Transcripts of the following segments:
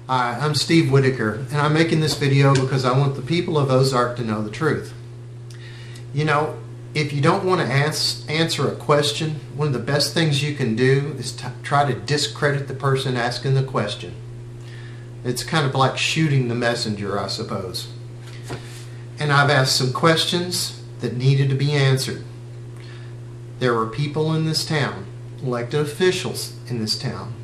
Hi, I'm Steve Whitaker, and I'm making this video because I want the people of Ozark to know the truth. You know, if you don't want to answer a question, one of the best things you can do is try to discredit the person asking the question. It's kind of like shooting the messenger, I suppose. And I've asked some questions that needed to be answered. There were people in this town, elected officials in this town,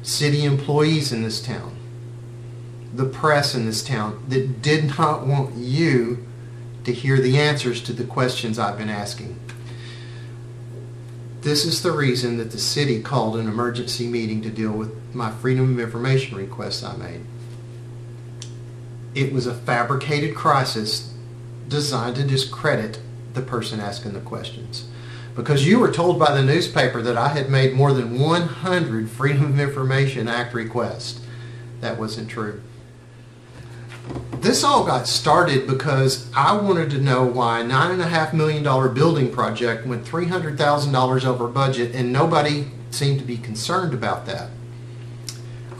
city employees in this town, the press in this town that did not want you to hear the answers to the questions I've been asking. This is the reason that the city called an emergency meeting to deal with my Freedom of Information request I made. It was a fabricated crisis designed to discredit the person asking the questions. Because you were told by the newspaper that I had made more than 100 Freedom of Information Act requests. That wasn't true. This all got started because I wanted to know why a $9.5 million building project went $300,000 over budget and nobody seemed to be concerned about that.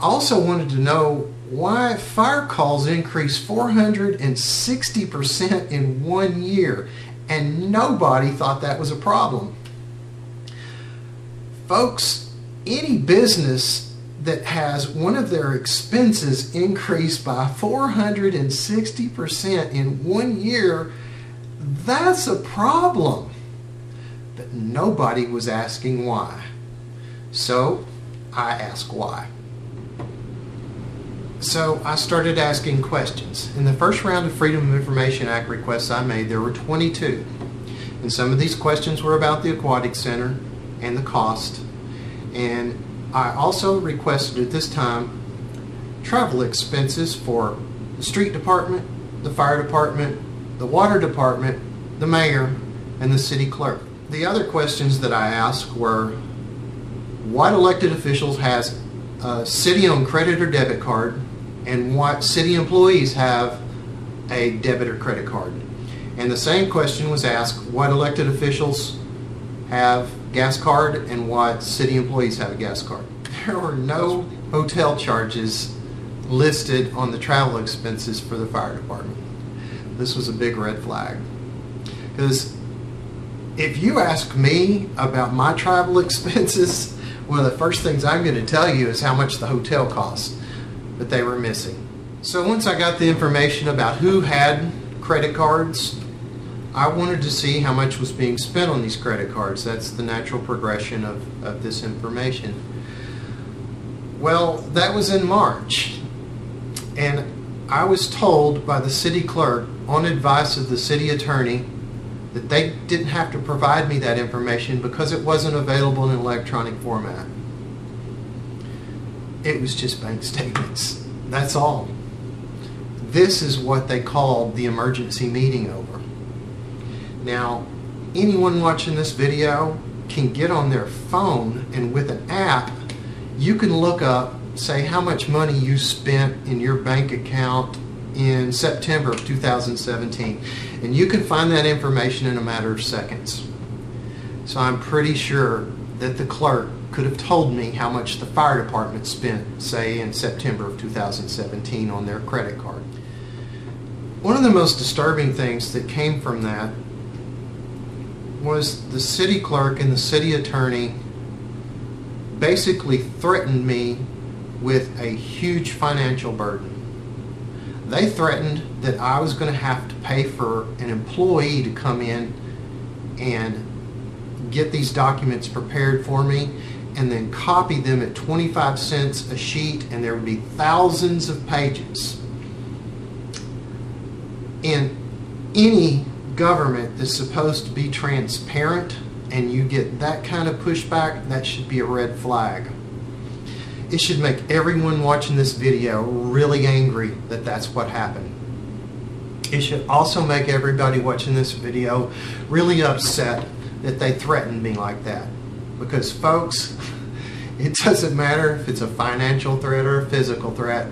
I also wanted to know why fire calls increased 460% in 1 year and nobody thought that was a problem. Folks, any business that has one of their expenses increased by 460% in 1 year, that's a problem. But nobody was asking why. So I asked why. So I started asking questions. In the first round of Freedom of Information Act requests I made, there were 22. And some of these questions were about the Aquatic Center and the cost. And I also requested at this time travel expenses for the street department, the fire department, the water department, the mayor, and the city clerk. The other questions that I asked were what elected officials has a city-owned credit or debit card, and what city employees have a debit or credit card. And the same question was asked, what elected officials have gas card and what city employees have a gas card. There were no hotel charges listed on the travel expenses for the fire department. This was a big red flag. Because if you ask me about my travel expenses, one of the first things I'm going to tell you is how much the hotel costs. But they were missing. So once I got the information about who had credit cards, I wanted to see how much was being spent on these credit cards. That's the natural progression of this information. Well, that was in March. And I was told by the city clerk, on advice of the city attorney, that they didn't have to provide me that information because it wasn't available in electronic format. It was just bank statements. That's all. This is what they called the emergency meeting over. Now, anyone watching this video can get on their phone and with an app, you can look up, say, how much money you spent in your bank account in September of 2017. And you can find that information in a matter of seconds. So I'm pretty sure that the clerk could have told me how much the fire department spent, say, in September of 2017 on their credit card. One of the most disturbing things that came from that was the city clerk and the city attorney basically threatened me with a huge financial burden. They threatened that I was going to have to pay for an employee to come in and get these documents prepared for me and then copy them at 25 cents a sheet, and there would be thousands of pages. In any government that's supposed to be transparent and you get that kind of pushback, that should be a red flag. It should make everyone watching this video really angry that that's what happened. It should also make everybody watching this video really upset that they threatened me like that. Because folks, it doesn't matter if it's a financial threat or a physical threat.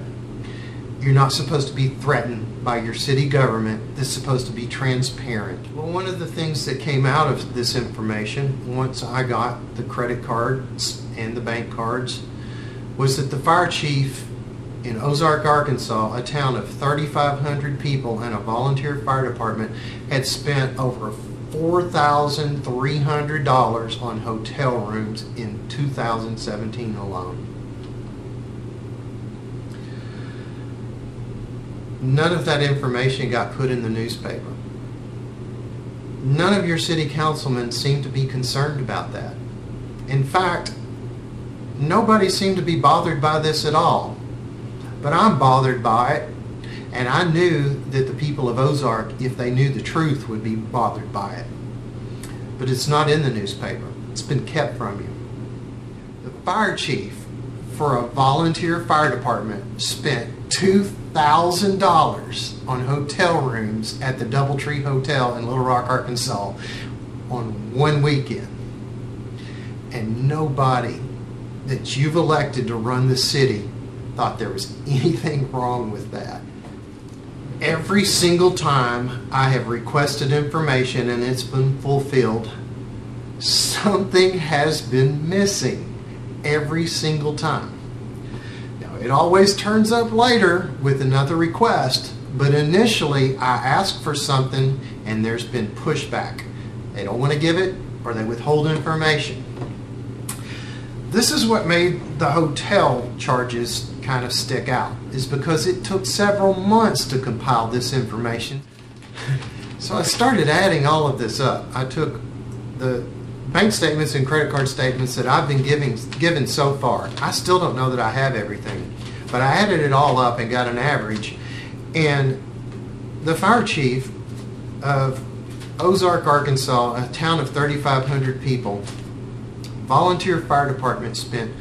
You're not supposed to be threatened by your city government that's supposed to be transparent. Well, one of the things that came out of this information, once I got the credit cards and the bank cards, was that the fire chief in Ozark, Arkansas, a town of 3,500 people and a volunteer fire department, had spent over $4,300 on hotel rooms in 2017 alone. None of that information got put in the newspaper. None of your city councilmen seem to be concerned about that. In fact, nobody seemed to be bothered by this at all. But I'm bothered by it, and I knew that the people of Ozark, if they knew the truth, would be bothered by it. But it's not in the newspaper. It's been kept from you. The fire chief for a volunteer fire department spent $2,000 on hotel rooms at the Doubletree Hotel in Little Rock, Arkansas on one weekend. And nobody that you've elected to run the city thought there was anything wrong with that. Every single time I have requested information and it's been fulfilled, something has been missing every single time. Now, it always turns up later with another request, but initially I ask for something and there's been pushback. They don't want to give it or they withhold information. This is what made the hotel charges kind of stick out, is because it took several months to compile this information. So I started adding all of this up. I took the bank statements and credit card statements that I've been given so far. I still don't know that I have everything, but I added it all up and got an average. And the fire chief of Ozark, Arkansas, a town of 3,500 people, volunteer fire department, spent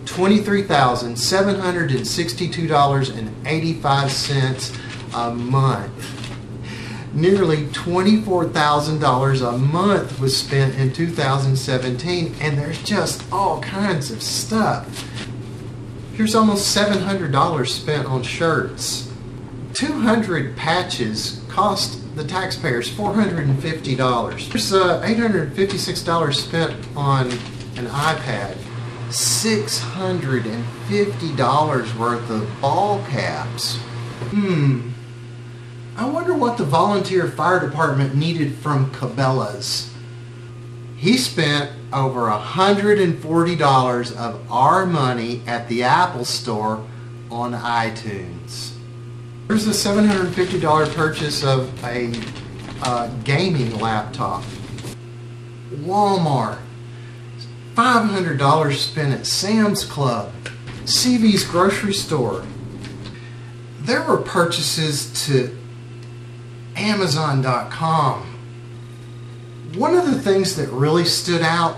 $23,762.85 a month. Nearly $24,000 a month was spent in 2017, and there's just all kinds of stuff. Here's almost $700 spent on shirts. 200 patches cost the taxpayers $450. There's $856 spent on an iPad. $650 worth of ball caps. I wonder what the volunteer fire department needed from Cabela's. He spent over $140 of our money at the Apple Store on iTunes. There's a $750 purchase of a gaming laptop. Walmart. $500 spent at Sam's Club, CV's grocery store. There were purchases to Amazon.com. One of the things that really stood out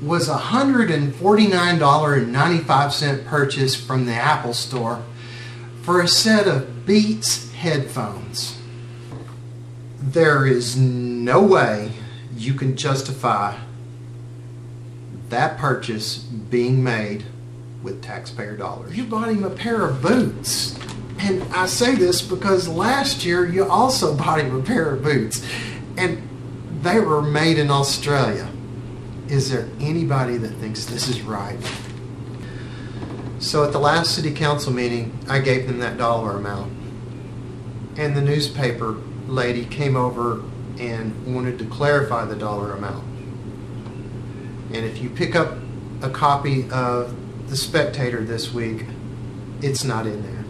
was a $149.95 purchase from the Apple Store for a set of Beats headphones. There is no way you can justify that purchase being made with taxpayer dollars. You bought him a pair of boots. And I say this because last year you also bought him a pair of boots. And they were made in Australia. Is there anybody that thinks this is right? So at the last city council meeting, I gave them that dollar amount. And the newspaper lady came over and wanted to clarify the dollar amount. And if you pick up a copy of The Spectator this week, it's not in there.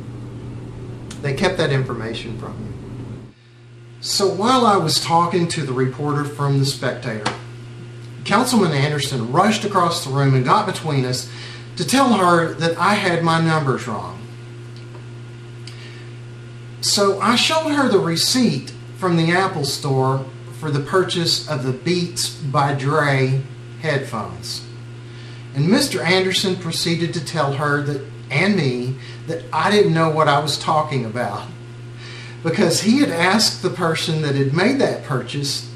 They kept that information from you. So while I was talking to the reporter from The Spectator, Councilman Anderson rushed across the room and got between us to tell her that I had my numbers wrong. So I showed her the receipt from the Apple Store for the purchase of the Beats by Dre headphones. And Mr. Anderson proceeded to tell her that, and me, that I didn't know what I was talking about, because he had asked the person that had made that purchase,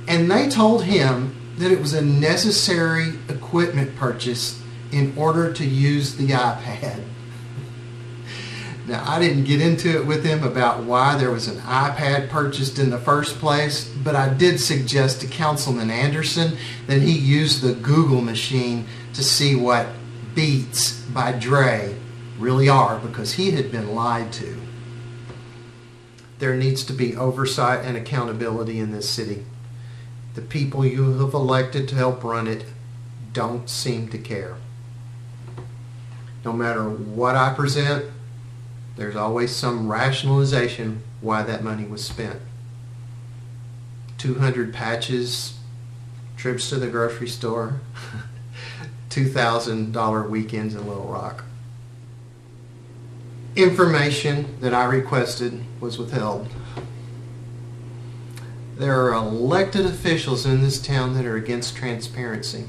and they told him that it was a necessary equipment purchase in order to use the iPad. Now, I didn't get into it with him about why there was an iPad purchased in the first place, but I did suggest to Councilman Anderson that he use the Google machine to see what beats by Dre really are, because he had been lied to. There needs to be oversight and accountability in this city. The people you have elected to help run it don't seem to care. No matter what I present, there's always some rationalization why that money was spent. 200 patches, trips to the grocery store, $2,000 weekends in Little Rock. Information that I requested was withheld. There are elected officials in this town that are against transparency.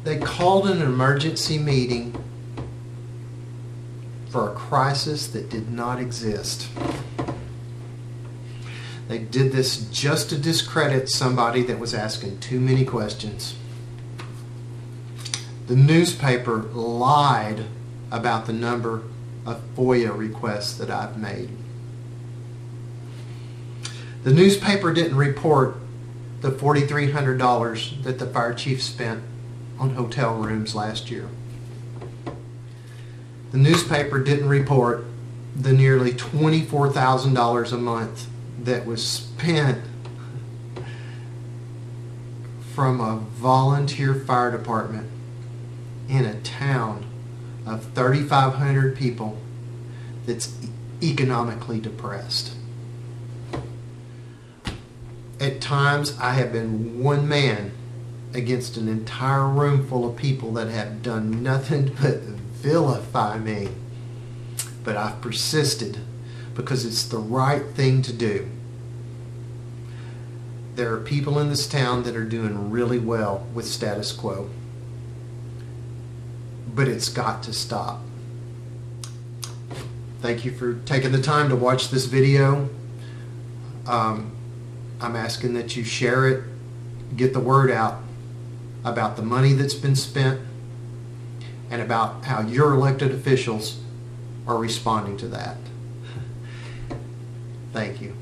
They called an emergency meeting for a crisis that did not exist. They did this just to discredit somebody that was asking too many questions. The newspaper lied about the number of FOIA requests that I've made. The newspaper didn't report the $4,300 that the fire chief spent on hotel rooms last year. The newspaper didn't report the nearly $24,000 a month that was spent from a volunteer fire department in a town of 3,500 people that's economically depressed. At times, I have been one man against an entire room full of people that have done nothing but vilify me. But I've persisted because it's the right thing to do. There are people in this town that are doing really well with status quo. But it's got to stop. Thank you for taking the time to watch this video. I'm asking that you share it, get the word out about the money that's been spent and about how your elected officials are responding to that. Thank you.